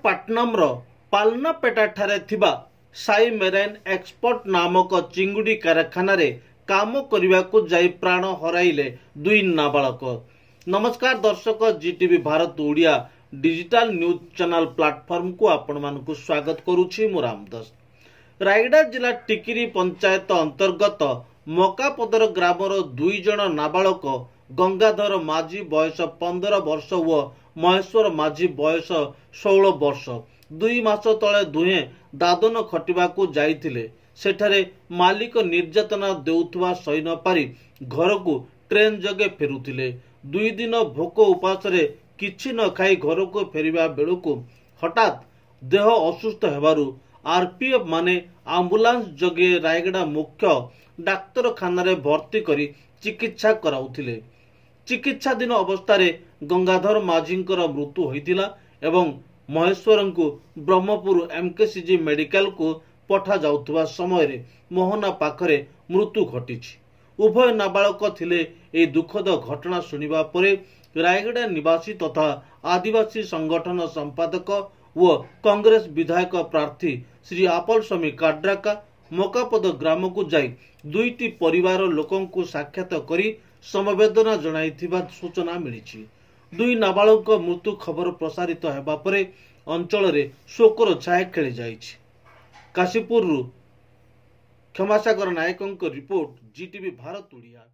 विशाखापट्टनम पालनापेटा ठारे थिबा Sai marine export नामक चिंगुड़ी कारखाना रे काम करने को जाई प्राण हराइले दुई नाबालक। नमस्कार दर्शक, Zee TV Bharat Odia digital news channel platform को आपण मानकु स्वागत करुछि। मु रामदास। रायगड़ा जिला टिकिरी पंचायत अंतर्गत मकापदर ग्रामर दुई जन नाबालक गंगाधर माझी बयस 15 वर्ष व महेश्वर माझी बयस 16 वर्ष 2 मास तले दुहे दादन खटिबाकू जाइथिले। सेठारे मालिक निर्यातना देउथुवा सही न पारी घर को ट्रेन जगे फेरुथिले। 2 दिन भोक उपास रे किछि न खाई घर को फेरिबा बेलुकु हठात देह असुस्थ हेबारु आरपीएफ माने आम्बुलांस जगे रायगड़ा मुख्य डाक्तरखाना रे भर्ती करी चिकित्सा कराउथिले। चिकित्साधीन अवस्था गंगाधर माझींकर मृत्यु होइतिला एवं महेश्वर को ब्रह्मपुर एमकेसीजी मेडिकल को पठा जाउथुवा समय रे मोहना पाखरे मृत्यु घटिछि। उभय नाबालक थिले। ए दुखद घटना सुनिबा परे रायगड़ा निवासी तथा आदिवासी संगठन संपादक व कांग्रेस विधायक प्रार्थी श्री आपल स्वामी काड्राका मकापद ग्राम को जाई दुईटी परिवार लोकं को साक्षात करी समवेदना जणाइथिबा सूचना मिलिछि। दुई नाबालक मृत्यु खबर प्रसारित हेबा परे अंचल रे शोकर छाया खेली जाइछि। काशीपुर क्षमासागर नायकंक रिपोर्ट, जीटीवी भारत ओडिया।